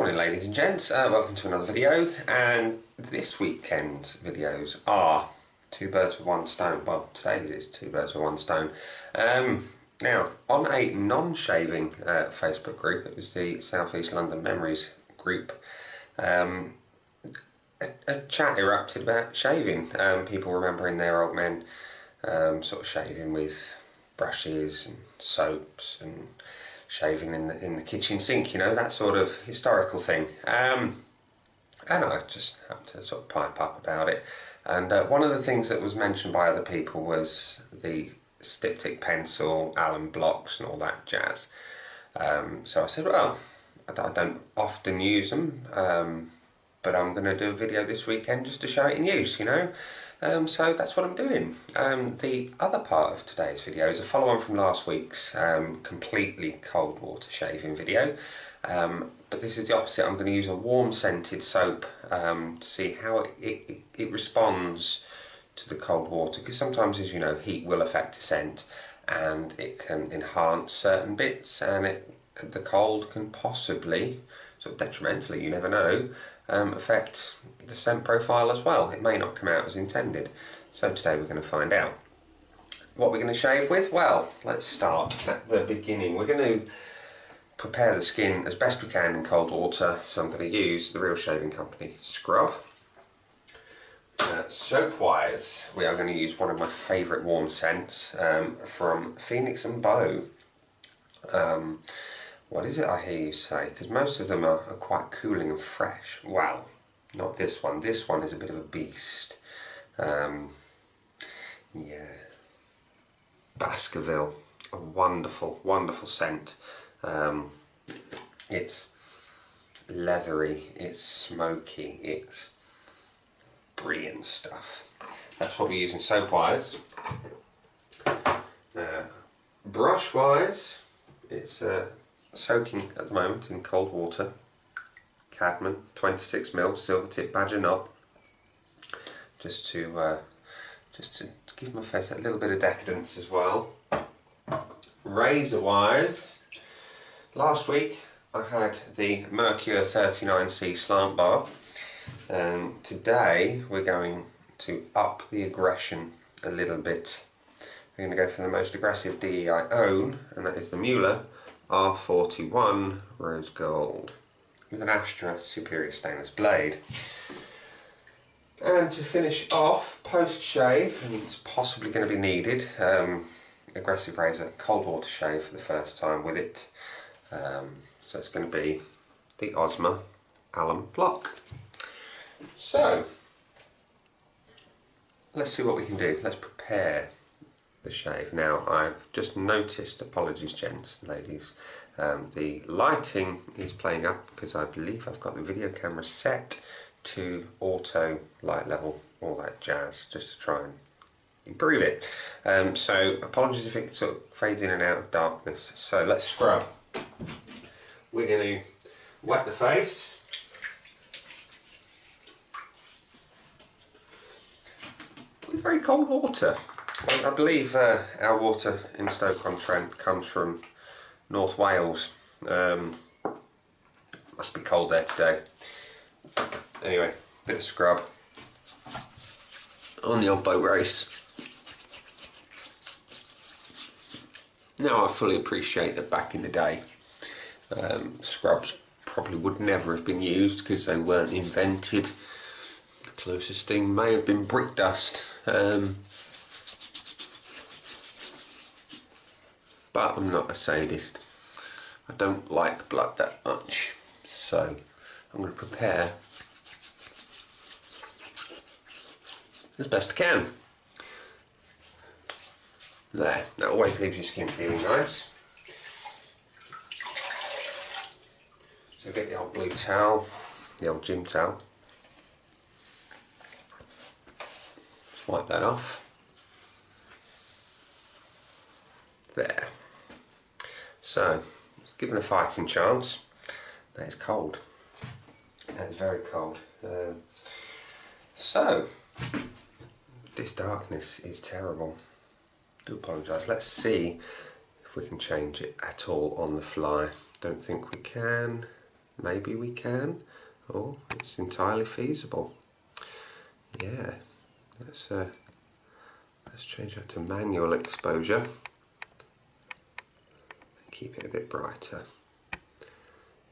Morning ladies and gents, welcome to another video, and this weekend's videos are two birds with one stone. Well, today's is two birds with one stone. Now, on a non-shaving Facebook group, it was the South East London Memories group, a chat erupted about shaving, people remembering their old men sort of shaving with brushes and soaps and shaving in the kitchen sink, you know, that sort of historical thing. And I just happened to sort of pipe up about it. And one of the things that was mentioned by other people was the styptic pencil, Allen blocks and all that jazz. So I said, well, I don't often use them, but I'm going to do a video this weekend just to show it in use, you know. So that's what I'm doing. The other part of today's video is a follow-on from last week's completely cold water shaving video, but this is the opposite. I'm going to use a warm scented soap to see how it responds to the cold water, because sometimes, as you know, heat will affect a scent and it can enhance certain bits, and the cold can possibly, sort of detrimentally, you never know, affect the scent profile as well. It may not come out as intended. So today we're going to find out. What we're going to shave with? Well, let's start at the beginning. We're going to prepare the skin as best we can in cold water, so I'm going to use the Real Shaving Company scrub. Soap wise, we are going to use one of my favourite warm scents from Phoenix Beau. What is it I hear you say? Because most of them are quite cooling and fresh. Well, not this one. This one is a bit of a beast. Yeah. Baskerville. A wonderful, wonderful scent. It's leathery, it's smoky, it's brilliant stuff. That's what we're using soap-wise. Brush-wise, it's soaking at the moment in cold water. Cadman 26mm silver tip badger knob, just to give my face a little bit of decadence as well. Razor wise, last week I had the Mercure 39C slant bar. Today we're going to up the aggression a little bit. We're going to go for the most aggressive DE I own, and that is the Mueller R41 Rose Gold with an Astra Superior Stainless blade. And to finish off, post-shave, and it's possibly going to be needed, aggressive razor cold water shave for the first time with it. So it's going to be the Osmo Allen block. So let's see what we can do. Let's prepare the shave. Now, I've just noticed, apologies gents, ladies, the lighting is playing up because I believe I've got the video camera set to auto light level, all that jazz, just to try and improve it. So apologies if it sort of fades in and out of darkness. So let's scrub. We're going to wet the face. With very cold water. I believe our water in Stoke-on-Trent comes from North Wales. Must be cold there today. Anyway, bit of scrub on the old boat race. Now I fully appreciate that back in the day scrubs probably would never have been used because they weren't invented. The closest thing may have been brick dust. But I'm not a sadist. I don't like blood that much, so I'm going to prepare as best I can. There, that always leaves your skin feeling nice. So get the old blue towel, the old gym towel. Just wipe that off. There. So, given a fighting chance, that is cold. That is very cold. So, this darkness is terrible. I do apologise. Let's see if we can change it at all on the fly. Don't think we can. maybe we can, or it's entirely feasible. Yeah, let's change that to manual exposure. Keep it a bit brighter.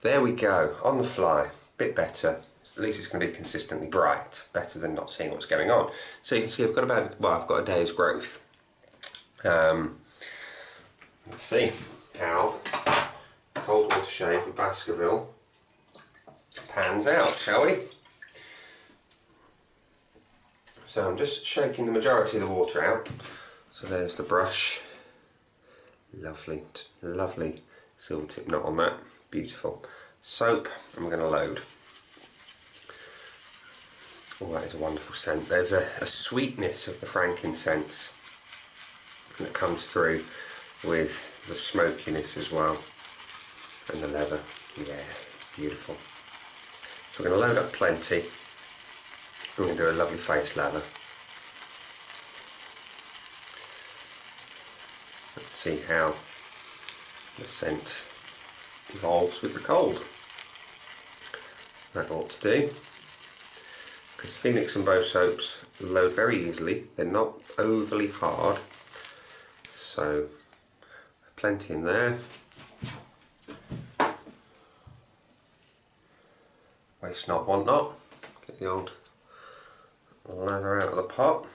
There we go, on the fly, bit better. At least it's going to be consistently bright, better than not seeing what's going on. So you can see I've got I've got a day's growth. Let's see how cold water shave with Baskerville pans out, shall we? So I'm just shaking the majority of the water out. So there's the brush. Lovely, lovely silver tip knot on that. Beautiful. Soap, I'm going to load. Oh, that is a wonderful scent. There's a sweetness of the frankincense that comes through with the smokiness as well, and the leather. Yeah, beautiful. So we're going to load up plenty. We're going to do a lovely face lather. Let's see how the scent evolves with the cold. That ought to do, because Phoenix and Beau soaps load very easily. They're not overly hard, so plenty in there. Waste not, want not. Get the old lather out of the pot.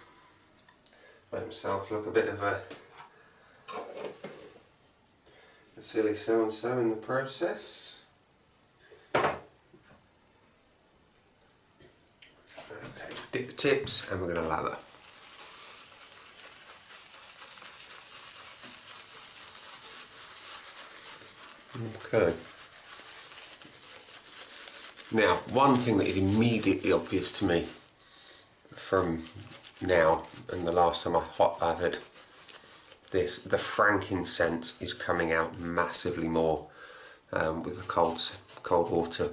Make himself look a bit of a silly so-and-so in the process. Okay, dip the tips and we're going to lather. Okay. Now, one thing that is immediately obvious to me from now and the last time I hot lathered this, the frankincense is coming out massively more with the cold water,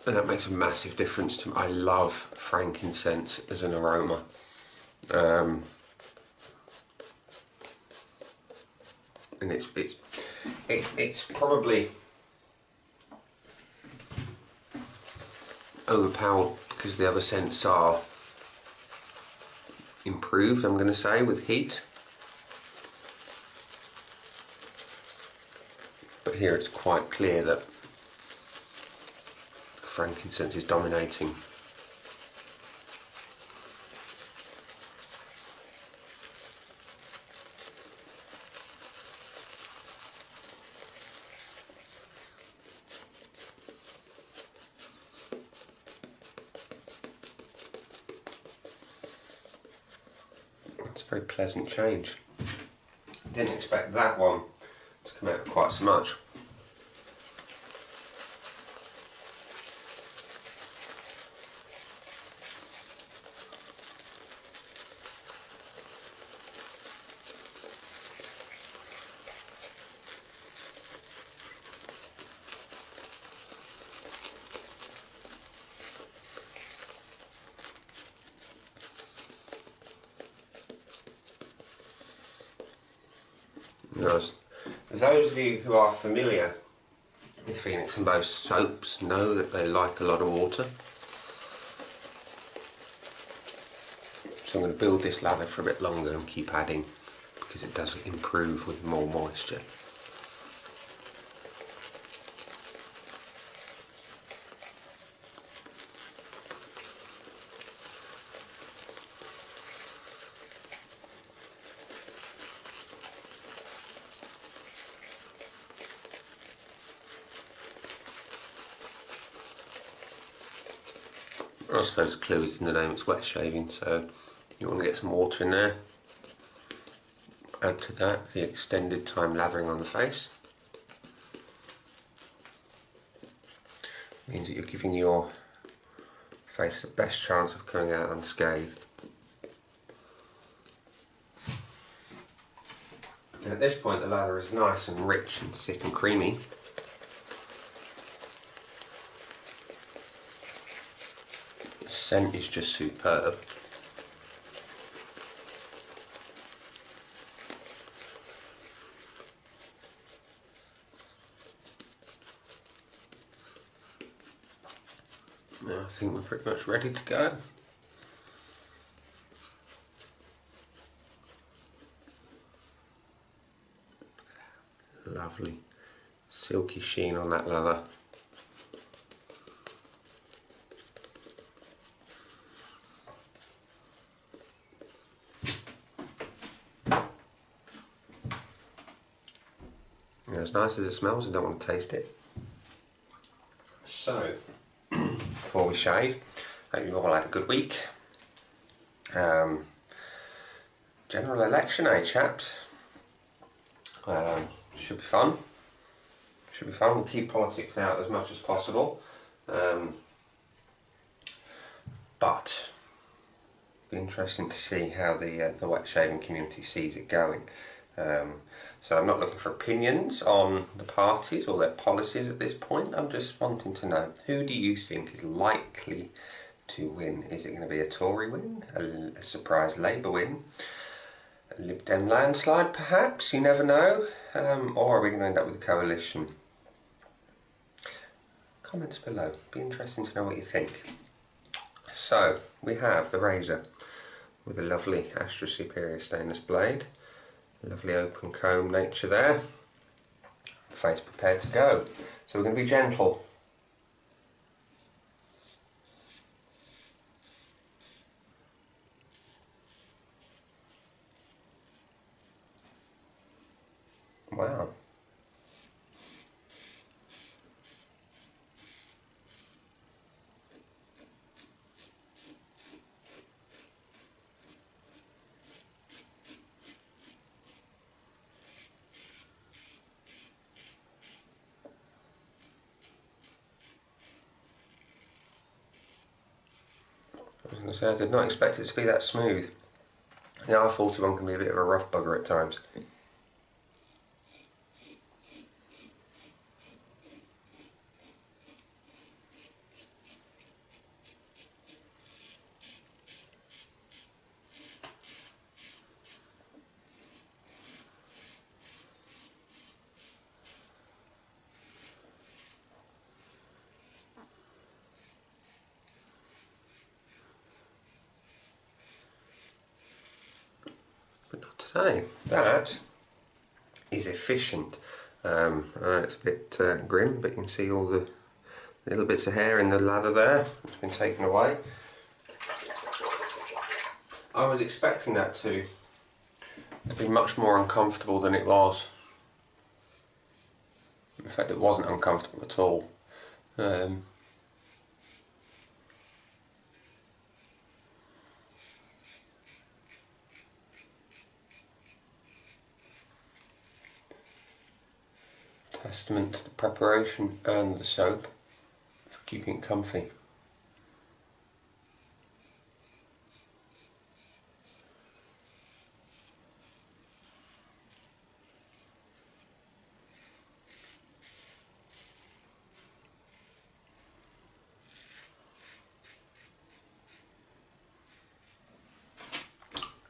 and that makes a massive difference to me. I love frankincense as an aroma. And it's probably overpowered because the other scents are improved, I'm going to say, with heat. But here it's quite clear that frankincense is dominating. It's a very pleasant change. Didn't expect that one to come out quite so much. Those of you who are familiar with Phoenix and Beau soaps know that they like a lot of water. So I'm going to build this lather for a bit longer and keep adding, because it does improve with more moisture. I suppose the clue is in the name, it's wet shaving, so you want to get some water in there. Add to that the extended time lathering on the face. Means that you're giving your face the best chance of coming out unscathed. And at this point the lather is nice and rich and thick and creamy. The scent is just superb. Now I think we're pretty much ready to go. Lovely silky sheen on that leather. As nice as it smells, I don't want to taste it. So, before we shave, hope you've all had a good week. General election, chaps? Should be fun. Should be fun. We'll keep politics out as much as possible. But it'll be interesting to see how the wet shaving community sees it going. So I'm not looking for opinions on the parties or their policies at this point. I'm just wanting to know, who do you think is likely to win? Is it going to be a Tory win, a surprise Labour win, a Lib Dem landslide perhaps, you never know, or are we going to end up with a coalition? Comments below, be interesting to know what you think. So we have the razor with a lovely Astra Superior stainless blade. Lovely open comb nature there. Face prepared to go. So we're going to be gentle. Wow. I was going to say, I did not expect it to be that smooth. The R41 can be a bit of a rough bugger at times. But not today. That is efficient. I know it's a bit grim, but you can see all the little bits of hair in the lather there. It's been taken away. I was expecting that to be much more uncomfortable than it was. In fact, it wasn't uncomfortable at all. Testament to the preparation and the soap for keeping it comfy.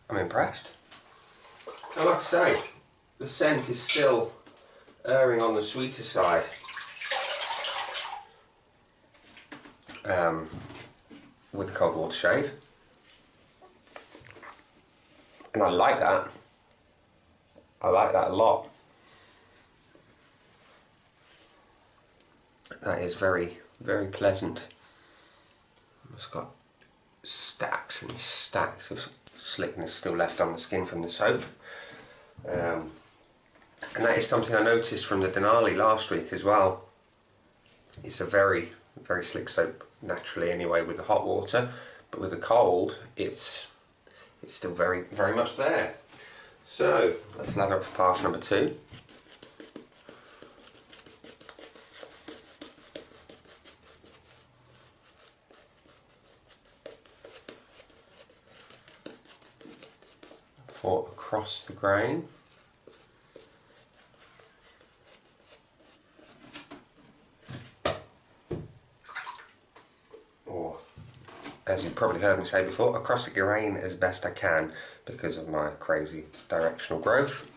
I'm impressed. And like I say, the scent is still erring on the sweeter side. With a cold water shave. And I like that. I like that a lot. That is very, very pleasant. It's got stacks and stacks of slickness still left on the skin from the soap. And that is something I noticed from the Denali last week as well. It's a very, very slick soap naturally anyway with the hot water, but with the cold it's still very, very much there. So let's lather up for pass number 2. For across the grain. Or, as you've probably heard me say before, across the grain as best I can because of my crazy directional growth.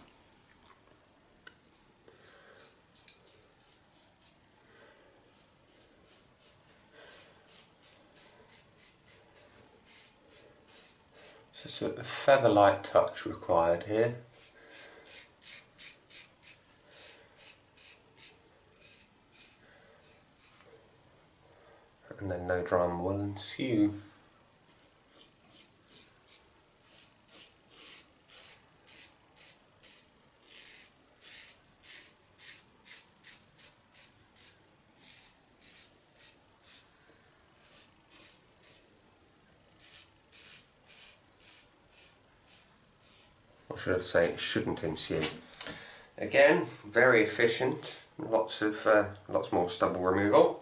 Just a feather-light touch required here. And then no drama will ensue. Or should I say it shouldn't ensue. Again, very efficient, lots more stubble removal.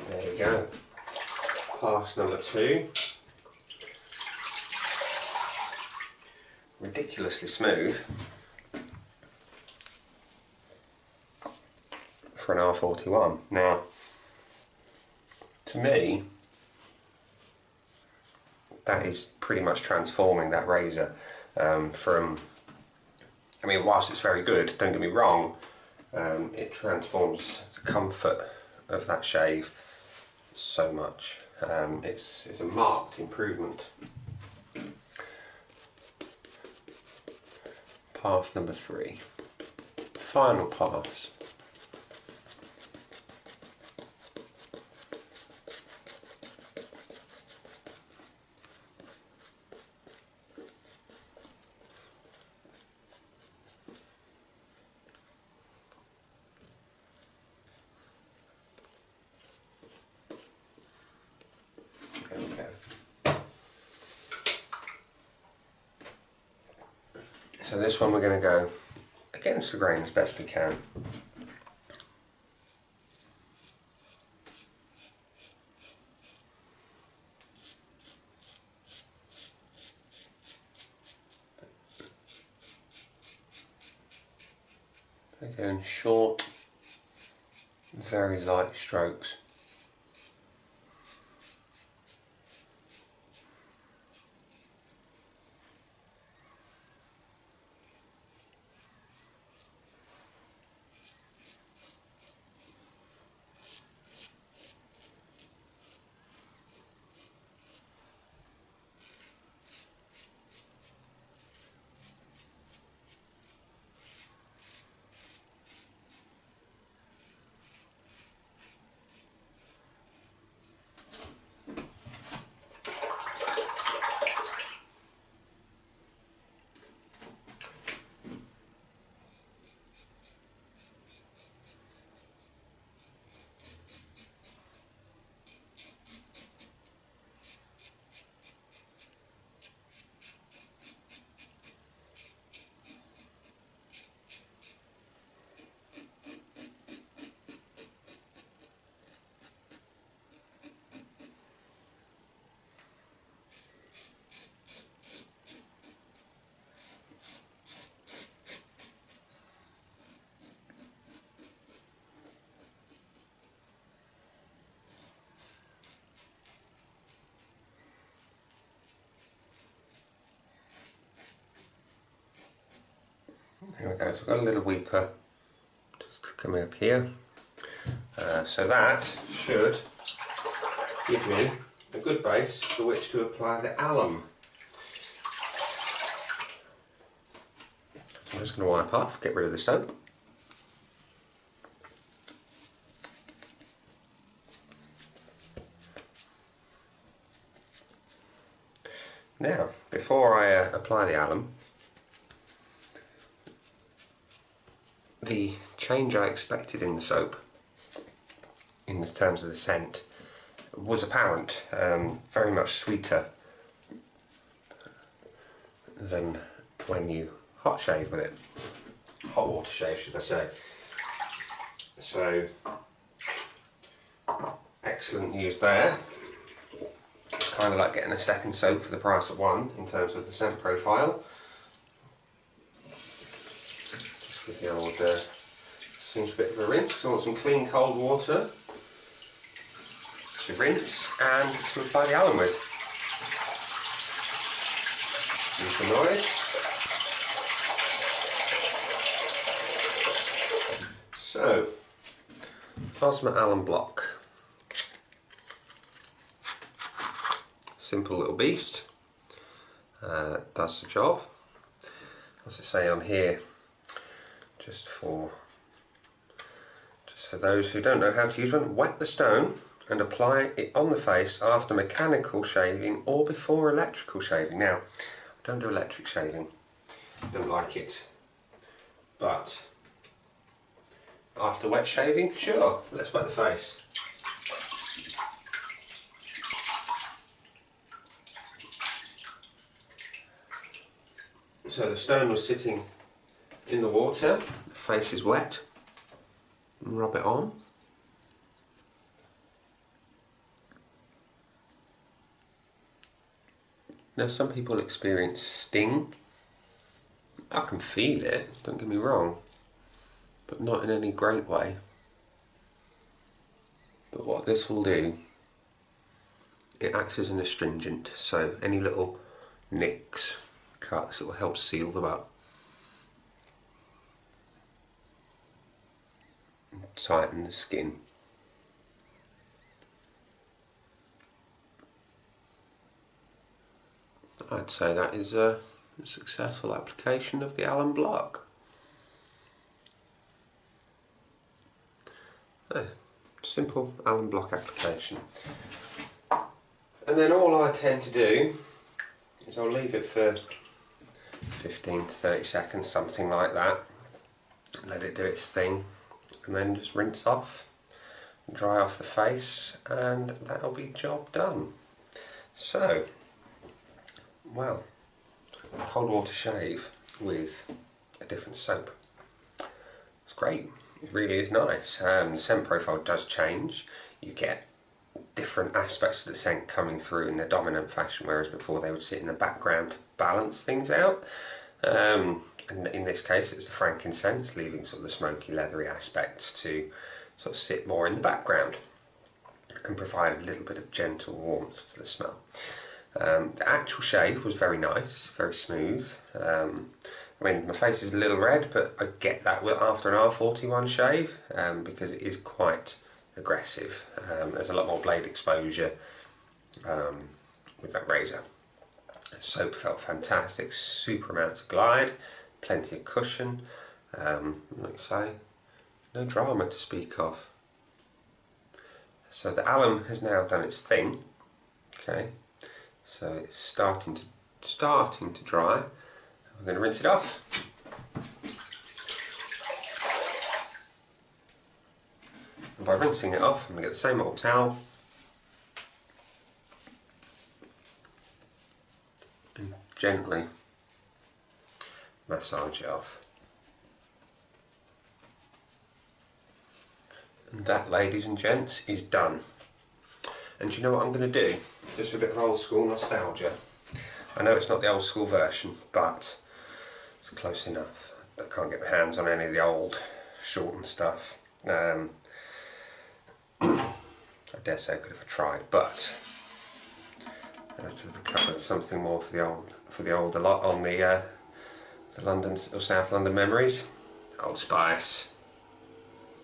There we go. Pass number 2. Ridiculously smooth for an R41. Now, to me, that is pretty much transforming that razor from, I mean, whilst it's very good, don't get me wrong, it transforms the comfort of that shave so much. It's a marked improvement. Pass number 3. Final pass. There we go. So this one we're going to go against the grain as best we can. Again, short, very light strokes. There we go, so I've got a little weeper just coming up here. So that should give me a good base for which to apply the alum. I'm just going to wipe off, get rid of the soap. Now, before I apply the alum, the change I expected in the soap, in the terms of the scent, was apparent. Very much sweeter than when you hot shave with it. Hot water shave, should I say. So, excellent news there. Kind of like getting a second soap for the price of one in terms of the scent profile. Just with the old, seems a bit of a rinse, because I want some clean cold water to rinse and to apply the alum with. Use the noise. So, plasma alum block. Simple little beast. Does the job. As I say on here, just for those who don't know how to use one, wet the stone and apply it on the face after mechanical shaving or before electrical shaving. Now, I don't do electric shaving, don't like it, but after wet shaving, sure, let's wet the face. So the stone was sitting in the water, the face is wet, and rub it on. Now some people experience sting. I can feel it, don't get me wrong, but not in any great way. But what this will do, it acts as an astringent, so any little nicks, cuts, it will help seal them up. And tighten the skin. I'd say that is a successful application of the alum block. Simple alum block application. And then all I tend to do is I'll leave it for 15 to 30 seconds, something like that. Let it do its thing, and then just rinse off, dry off the face, and that'll be job done. So, well, cold water shave with a different soap. It's great. It really is nice. The scent profile does change. You get different aspects of the scent coming through in the dominant fashion, whereas before they would sit in the background to balance things out. And in this case it's the frankincense, leaving sort of the smoky leathery aspects to sort of sit more in the background and provide a little bit of gentle warmth to the smell. The actual shave was very nice, very smooth. I mean, my face is a little red, but I get that after an R41 shave, because it is quite aggressive. There's a lot more blade exposure with that razor. The soap felt fantastic, super amounts of glide, plenty of cushion, like I say, no drama to speak of. So the alum has now done its thing, okay, so it's starting to dry. We're going to rinse it off. And by rinsing it off, I'm going to get the same old towel and gently massage it off. And that, ladies and gents, is done. And do you know what I'm going to do? Just a bit of old school nostalgia. I know it's not the old school version, but it's close enough. I can't get my hands on any of the old shortened stuff. I dare say I could have tried, but out of the cupboard, something more for the older lot on the London or South London memories. Old Spice.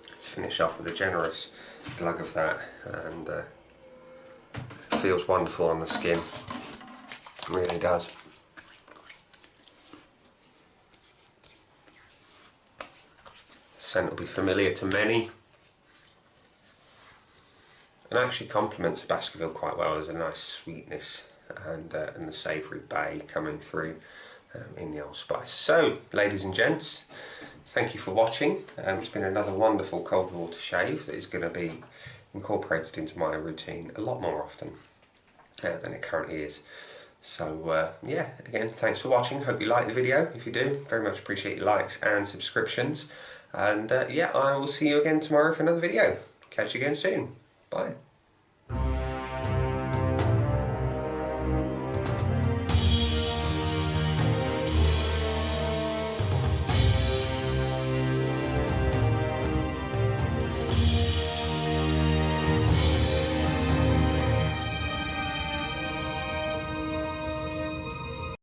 Let's finish off with a generous glug of that, and it feels wonderful on the skin. It really does. The scent will be familiar to many, and actually complements Baskerville quite well. There's a nice sweetness and the savoury bay coming through in the Old Spice. So, ladies and gents, thank you for watching. It's been another wonderful cold water shave that is going to be incorporated into my routine a lot more often than it currently is. So yeah, again, thanks for watching. Hope you like the video. If you do, very much appreciate your likes and subscriptions. And yeah, I will see you again tomorrow for another video. Catch you again soon. Bye.